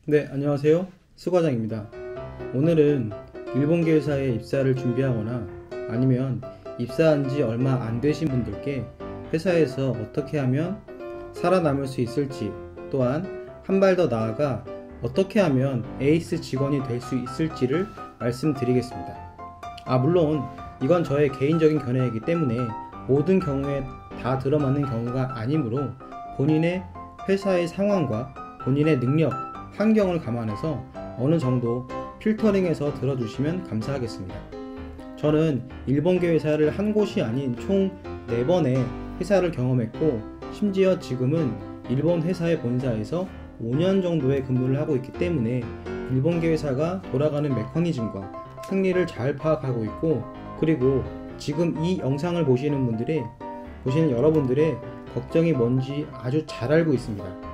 네, 안녕하세요. 수과장입니다. 오늘은 일본계 회사에 입사를 준비하거나 아니면 입사한 지 얼마 안 되신 분들께 회사에서 어떻게 하면 살아남을 수 있을지, 또한 한 발 더 나아가 어떻게 하면 에이스 직원이 될 수 있을지를 말씀드리겠습니다. 물론 이건 저의 개인적인 견해이기 때문에 모든 경우에 다 들어맞는 경우가 아니므로 본인의 회사의 상황과 본인의 능력, 환경을 감안해서 어느 정도 필터링해서 들어주시면 감사하겠습니다. 저는 일본계 회사를 한 곳이 아닌 총 4번의 회사를 경험했고, 심지어 지금은 일본 회사의 본사에서 5년 정도의 근무를 하고 있기 때문에 일본계 회사가 돌아가는 메커니즘과 생리를 잘 파악하고 있고, 그리고 지금 이 영상을 보시는 여러분들의 걱정이 뭔지 아주 잘 알고 있습니다.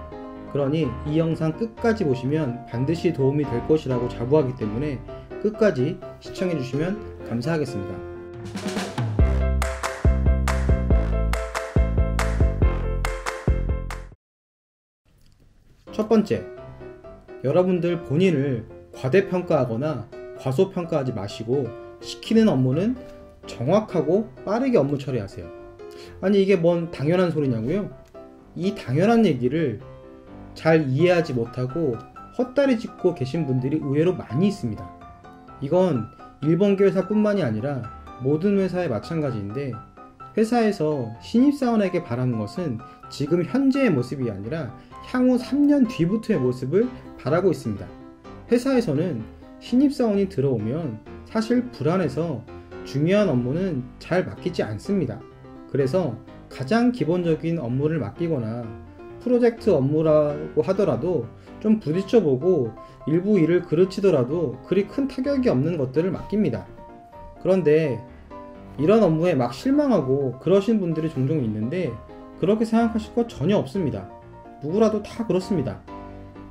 그러니 이 영상 끝까지 보시면 반드시 도움이 될 것이라고 자부하기 때문에 끝까지 시청해 주시면 감사하겠습니다. 첫 번째, 여러분들 본인을 과대평가하거나 과소평가하지 마시고 시키는 업무는 정확하고 빠르게 업무 처리하세요. 아니, 이게 뭔 당연한 소리냐고요? 이 당연한 얘기를 잘 이해하지 못하고 헛다리 짚고 계신 분들이 의외로 많이 있습니다. 이건 일본계 회사뿐만이 아니라 모든 회사에 마찬가지인데, 회사에서 신입사원에게 바라는 것은 지금 현재의 모습이 아니라 향후 3년 뒤부터의 모습을 바라고 있습니다. 회사에서는 신입사원이 들어오면 사실 불안해서 중요한 업무는 잘 맡기지 않습니다. 그래서 가장 기본적인 업무를 맡기거나 프로젝트 업무라고 하더라도 좀 부딪혀보고 일부 일을 그르치더라도 그리 큰 타격이 없는 것들을 맡깁니다. 그런데 이런 업무에 막 실망하고 그러신 분들이 종종 있는데, 그렇게 생각하실 것 전혀 없습니다. 누구라도 다 그렇습니다.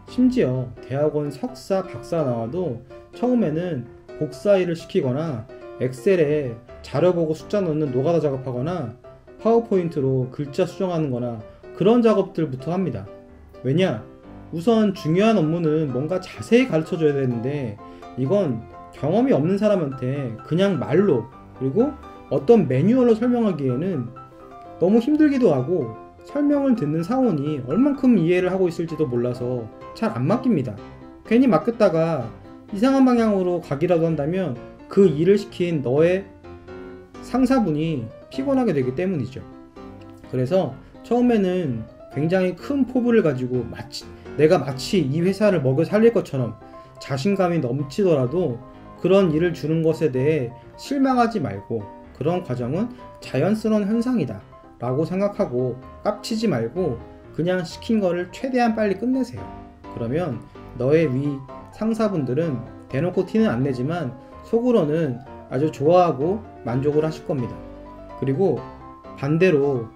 심지어 대학원 석사, 박사 나와도 처음에는 복사 일을 시키거나 엑셀에 자료 보고 숫자 넣는 노가다 작업하거나 파워포인트로 글자 수정하는 거나 그런 작업들부터 합니다. 왜냐? 우선 중요한 업무는 뭔가 자세히 가르쳐 줘야 되는데, 이건 경험이 없는 사람한테 그냥 말로, 그리고 어떤 매뉴얼로 설명하기에는 너무 힘들기도 하고, 설명을 듣는 사원이 얼만큼 이해를 하고 있을지도 몰라서 잘 안 맡깁니다. 괜히 맡겼다가 이상한 방향으로 가기라도 한다면 그 일을 시킨 너의 상사분이 피곤하게 되기 때문이죠. 그래서 처음에는 굉장히 큰 포부를 가지고 내가 마치 이 회사를 먹여 살릴 것처럼 자신감이 넘치더라도 그런 일을 주는 것에 대해 실망하지 말고, 그런 과정은 자연스러운 현상이다 라고 생각하고 깝치지 말고 그냥 시킨 거를 최대한 빨리 끝내세요. 그러면 너의 위 상사분들은 대놓고 티는 안 내지만 속으로는 아주 좋아하고 만족을 하실 겁니다. 그리고 반대로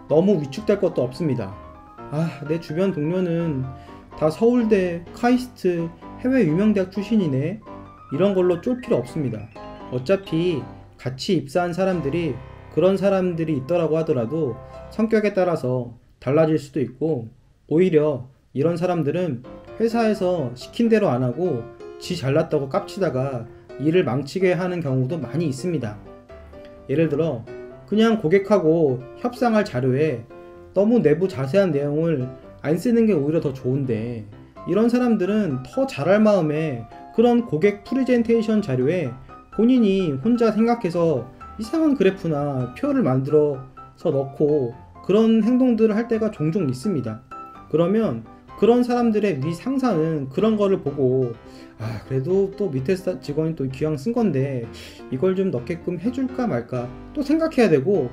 너무 위축될 것도 없습니다. 내 주변 동료는 다 서울대, 카이스트, 해외 유명 대학 출신이네, 이런 걸로 쫄 필요 없습니다. 어차피 같이 입사한 사람들이 그런 사람들이 있더라고 하더라도 성격에 따라서 달라질 수도 있고, 오히려 이런 사람들은 회사에서 시킨 대로 안 하고 지 잘났다고 깝치다가 일을 망치게 하는 경우도 많이 있습니다. 예를 들어 그냥 고객하고 협상할 자료에 너무 내부 자세한 내용을 안 쓰는 게 오히려 더 좋은데, 이런 사람들은 더 잘할 마음에 그런 고객 프레젠테이션 자료에 본인이 혼자 생각해서 이상한 그래프나 표를 만들어서 넣고 그런 행동들을 할 때가 종종 있습니다. 그러면 그런 사람들의 위 상사는 그런 거를 보고 그래도 또 밑에 직원이 또 기왕 쓴 건데 이걸 좀 넣게끔 해줄까 말까 또 생각해야 되고,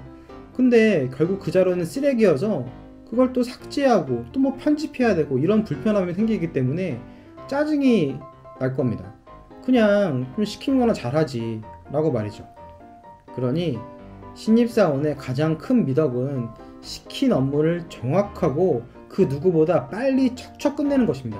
근데 결국 그 자료는 쓰레기여서 그걸 또 삭제하고 또 뭐 편집해야 되고, 이런 불편함이 생기기 때문에 짜증이 날 겁니다. 그냥 좀 시킨 거나 잘하지 라고 말이죠. 그러니 신입사원의 가장 큰 미덕은 시킨 업무를 정확하고 그 누구보다 빨리 척척 끝내는 것입니다.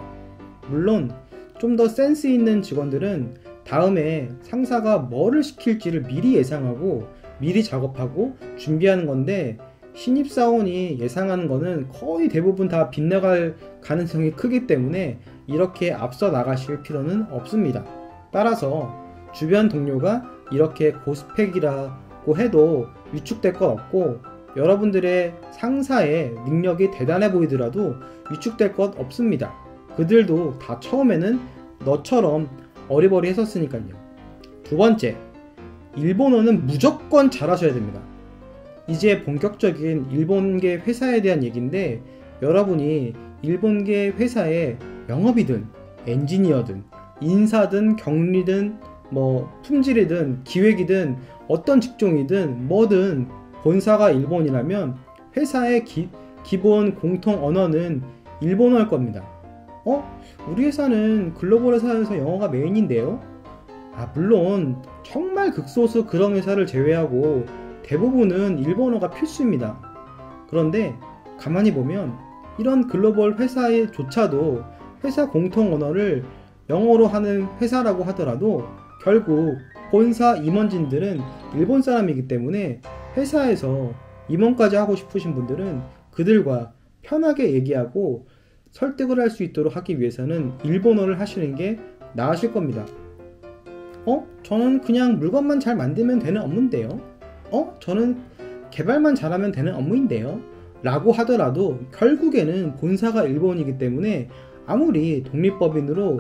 물론 좀 더 센스 있는 직원들은 다음에 상사가 뭐를 시킬지를 미리 예상하고 미리 작업하고 준비하는 건데, 신입사원이 예상하는 거는 거의 대부분 다 빗나갈 가능성이 크기 때문에 이렇게 앞서 나가실 필요는 없습니다. 따라서 주변 동료가 이렇게 고스펙이라고 해도 위축될 것 없고, 여러분들의 상사의 능력이 대단해 보이더라도 위축될 것 없습니다. 그들도 다 처음에는 너처럼 어리버리 했었으니까요. 두 번째, 일본어는 무조건 잘하셔야 됩니다. 이제 본격적인 일본계 회사에 대한 얘기인데, 여러분이 일본계 회사에 영업이든 엔지니어든 인사든 경리든 품질이든 기획이든 어떤 직종이든 뭐든 본사가 일본이라면 회사의 기본 공통 언어는 일본어일 겁니다. 우리 회사는 글로벌 회사에서 영어가 메인인데요? 물론 정말 극소수 그런 회사를 제외하고 대부분은 일본어가 필수입니다. 그런데 가만히 보면 이런 글로벌 회사에조차도 회사 공통 언어를 영어로 하는 회사라고 하더라도 결국 본사 임원진들은 일본 사람이기 때문에 회사에서 임원까지 하고 싶으신 분들은 그들과 편하게 얘기하고 설득을 할 수 있도록 하기 위해서는 일본어를 하시는 게 나으실 겁니다. 저는 그냥 물건만 잘 만들면 되는 업무인데요. 저는 개발만 잘하면 되는 업무인데요. 라고 하더라도 결국에는 본사가 일본이기 때문에 아무리 독립법인으로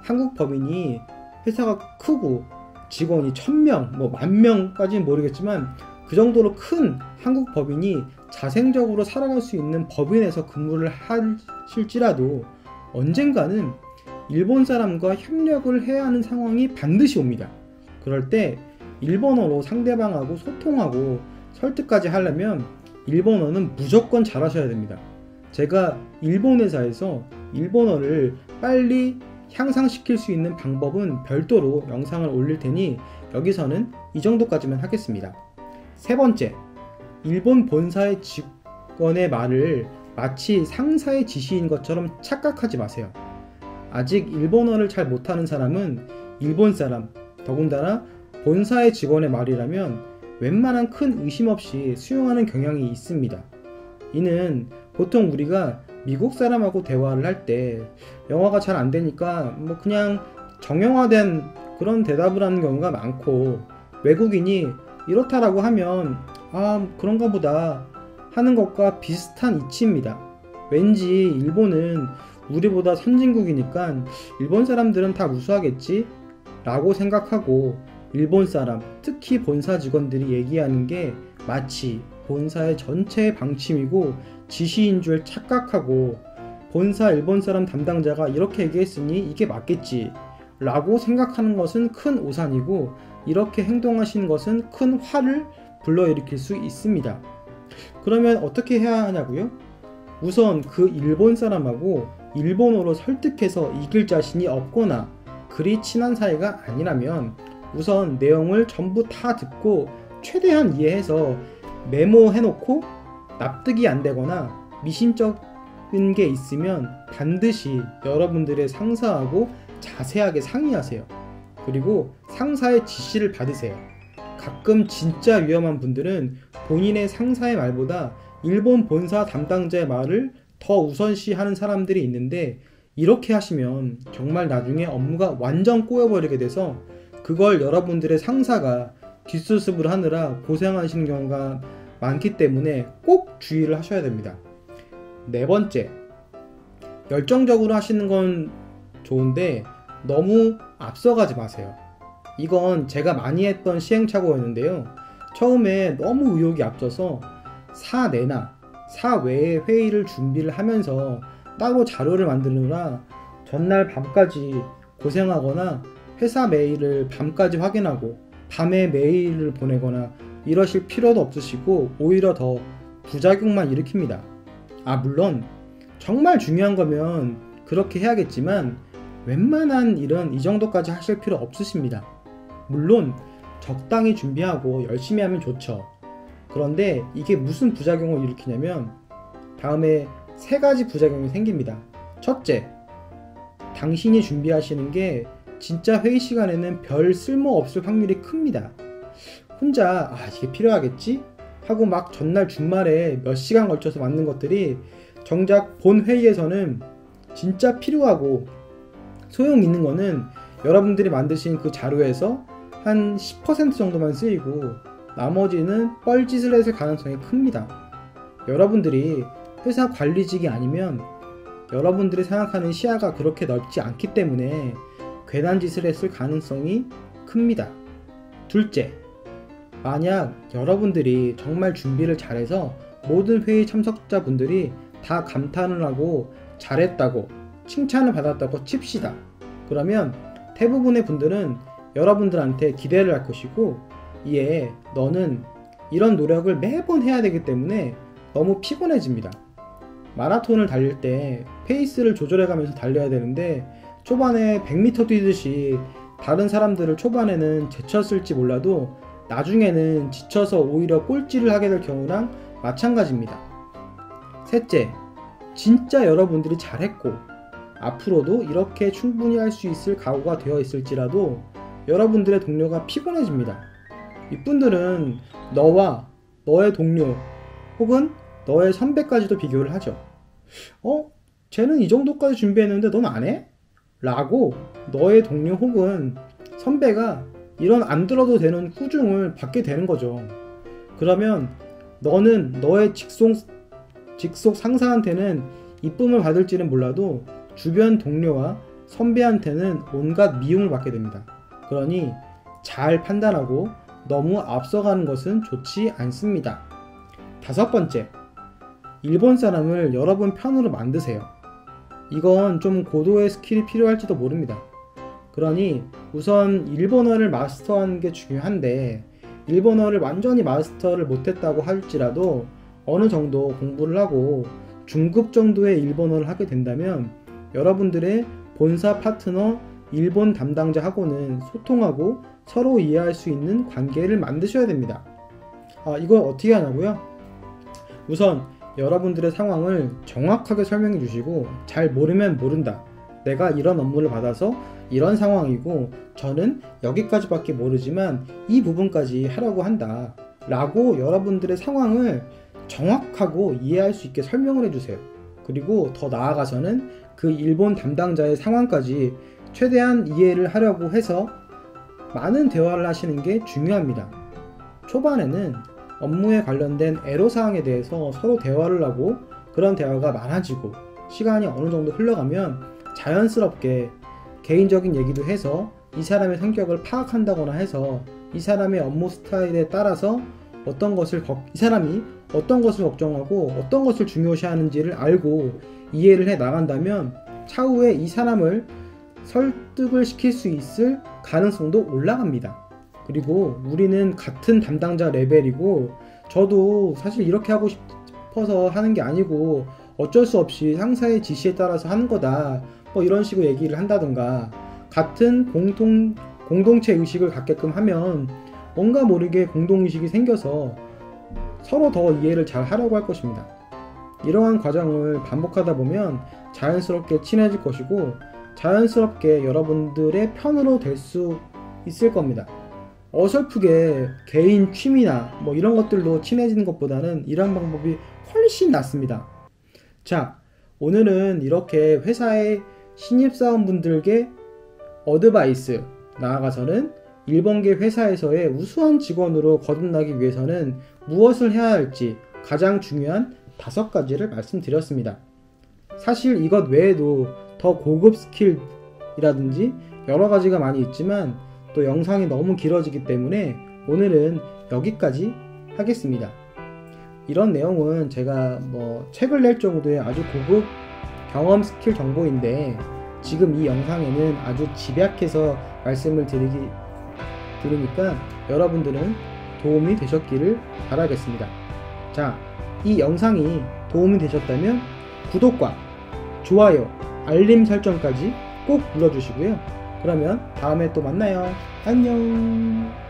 한국 법인이 회사가 크고 직원이 1000명, 10,000명까지는 모르겠지만 그 정도로 큰 한국 법인이 자생적으로 살아갈 수 있는 법인에서 근무를 하실지라도 언젠가는 일본 사람과 협력을 해야 하는 상황이 반드시 옵니다. 그럴 때 일본어로 상대방하고 소통하고 설득까지 하려면 일본어는 무조건 잘하셔야 됩니다. 제가 일본 회사에서 일본어를 빨리 향상시킬 수 있는 방법은 별도로 영상을 올릴 테니 여기서는 이 정도까지만 하겠습니다. 세 번째, 일본 본사의 직원의 말을 마치 상사의 지시인 것처럼 착각하지 마세요. 아직 일본어를 잘 못하는 사람은 일본 사람, 더군다나 본사의 직원의 말이라면 웬만한 큰 의심 없이 수용하는 경향이 있습니다. 이는 보통 우리가 미국 사람하고 대화를 할 때 영어가 잘 안 되니까 그냥 정형화된 그런 대답을 하는 경우가 많고, 외국인이 이렇다라고 하면 그런가 보다 하는 것과 비슷한 이치입니다. 왠지 일본은 우리보다 선진국이니까 일본 사람들은 다 우수하겠지 라고 생각하고, 일본 사람, 특히 본사 직원들이 얘기하는 게 마치 본사의 전체의 방침이고 지시인 줄 착각하고, 본사 일본 사람 담당자가 이렇게 얘기했으니 이게 맞겠지 라고 생각하는 것은 큰 오산이고, 이렇게 행동하시는 것은 큰 화를 불러일으킬 수 있습니다. 그러면 어떻게 해야 하냐고요? 우선 그 일본 사람하고 일본어로 설득해서 이길 자신이 없거나 그리 친한 사이가 아니라면 우선 내용을 전부 다 듣고 최대한 이해해서 메모해놓고 납득이 안 되거나 미심쩍은 게 있으면 반드시 여러분들의 상사하고 자세하게 상의하세요. 그리고 상사의 지시를 받으세요. 가끔 진짜 위험한 분들은 본인의 상사의 말보다 일본 본사 담당자의 말을 더 우선시하는 사람들이 있는데, 이렇게 하시면 정말 나중에 업무가 완전 꼬여버리게 돼서 그걸 여러분들의 상사가 뒷수습을 하느라 고생하시는 경우가 많기 때문에 꼭 주의를 하셔야 됩니다. 네 번째, 열정적으로 하시는 건 좋은데 너무 앞서가지 마세요. 이건 제가 많이 했던 시행착오였는데요. 처음에 너무 의욕이 앞서서 사내나 사외의 회의를 준비를 하면서 따로 자료를 만드느라 전날 밤까지 고생하거나 회사 메일을 밤까지 확인하고 밤에 메일을 보내거나 이러실 필요도 없으시고 오히려 더 부작용만 일으킵니다. 물론 정말 중요한 거면 그렇게 해야겠지만 웬만한 일은 이 정도까지 하실 필요 없으십니다. 물론 적당히 준비하고 열심히 하면 좋죠. 그런데 이게 무슨 부작용을 일으키냐면 다음에 세 가지 부작용이 생깁니다. 첫째, 당신이 준비하시는 게 진짜 회의 시간에는 별 쓸모 없을 확률이 큽니다. 혼자 이게 필요하겠지? 하고 막 전날 주말에 몇 시간 걸쳐서 만든 것들이 정작 본 회의에서는 진짜 필요하고 소용 있는 거는 여러분들이 만드신 그 자료에서 한 10% 정도만 쓰이고 나머지는 뻘짓을 했을 가능성이 큽니다. 여러분들이 회사 관리직이 아니면 여러분들이 생각하는 시야가 그렇게 넓지 않기 때문에 괜한 짓을 했을 가능성이 큽니다. 둘째, 만약 여러분들이 정말 준비를 잘해서 모든 회의 참석자분들이 다 감탄을 하고 잘했다고 칭찬을 받았다고 칩시다. 그러면 대부분의 분들은 여러분들한테 기대를 할 것이고, 이에 너는 이런 노력을 매번 해야 되기 때문에 너무 피곤해집니다. 마라톤을 달릴 때 페이스를 조절해 가면서 달려야 되는데 초반에 100m 뛰듯이 다른 사람들을 초반에는 제쳤을지 몰라도 나중에는 지쳐서 오히려 꼴찌를 하게 될 경우랑 마찬가지입니다. 셋째, 진짜 여러분들이 잘했고 앞으로도 이렇게 충분히 할 수 있을 각오가 되어 있을지라도 여러분들의 동료가 피곤해집니다. 이분들은 너와 너의 동료 혹은 너의 선배까지도 비교를 하죠. 쟤는 이 정도까지 준비했는데 넌 안 해? 라고 너의 동료 혹은 선배가 이런 안 들어도 되는 꾸중을 받게 되는 거죠. 그러면 너는 너의 직속 상사한테는 이쁨을 받을지는 몰라도 주변 동료와 선배한테는 온갖 미움을 받게 됩니다. 그러니 잘 판단하고 너무 앞서가는 것은 좋지 않습니다. 다섯 번째, 일본 사람을 여러분 편으로 만드세요. 이건 좀 고도의 스킬이 필요할지도 모릅니다. 그러니 우선 일본어를 마스터하는 게 중요한데, 일본어를 완전히 마스터를 못했다고 할지라도 어느 정도 공부를 하고 중급 정도의 일본어를 하게 된다면 여러분들의 본사 파트너 일본 담당자하고는 소통하고 서로 이해할 수 있는 관계를 만드셔야 됩니다. 이걸 어떻게 하냐고요? 우선 여러분들의 상황을 정확하게 설명해 주시고, 잘 모르면 모른다, 내가 이런 업무를 받아서 이런 상황이고 저는 여기까지밖에 모르지만 이 부분까지 하려고 한다 라고 여러분들의 상황을 정확하고 이해할 수 있게 설명을 해주세요. 그리고 더 나아가서는 그 일본 담당자의 상황까지 최대한 이해를 하려고 해서 많은 대화를 하시는 게 중요합니다. 초반에는 업무에 관련된 애로사항에 대해서 서로 대화를 하고 그런 대화가 많아지고 시간이 어느 정도 흘러가면 자연스럽게 개인적인 얘기도 해서 이 사람의 성격을 파악한다거나 해서 이 사람의 업무 스타일에 따라서 이 사람이 어떤 것을 걱정하고 어떤 것을 중요시하는지를 알고 이해를 해 나간다면 차후에 이 사람을 설득을 시킬 수 있을 가능성도 올라갑니다. 그리고 우리는 같은 담당자 레벨이고 저도 사실 이렇게 하고 싶어서 하는 게 아니고 어쩔 수 없이 상사의 지시에 따라서 하는 거다, 뭐 이런 식으로 얘기를 한다던가, 같은 공동체 의식을 갖게끔 하면 뭔가 모르게 공동의식이 생겨서 서로 더 이해를 잘 하려고 할 것입니다. 이러한 과정을 반복하다 보면 자연스럽게 친해질 것이고 자연스럽게 여러분들의 편으로 될 수 있을 겁니다. 어설프게 개인 취미나 뭐 이런 것들로 친해지는 것보다는 이런 방법이 훨씬 낫습니다. 자, 오늘은 이렇게 회사의 신입사원분들께 어드바이스, 나아가서는 일본계 회사에서의 우수한 직원으로 거듭나기 위해서는 무엇을 해야 할지 가장 중요한 5가지를 말씀드렸습니다. 사실 이것 외에도 더 고급 스킬이라든지 여러 가지가 많이 있지만 또 영상이 너무 길어지기 때문에 오늘은 여기까지 하겠습니다. 이런 내용은 제가 책을 낼 정도의 아주 고급 경험 스킬 정보인데 지금 이 영상에는 아주 집약해서 말씀을 드리니까 여러분들은 도움이 되셨기를 바라겠습니다. 자, 이 영상이 도움이 되셨다면 구독과 좋아요, 알림 설정까지 꼭 눌러주시고요. 그러면 다음에 또 만나요. 안녕.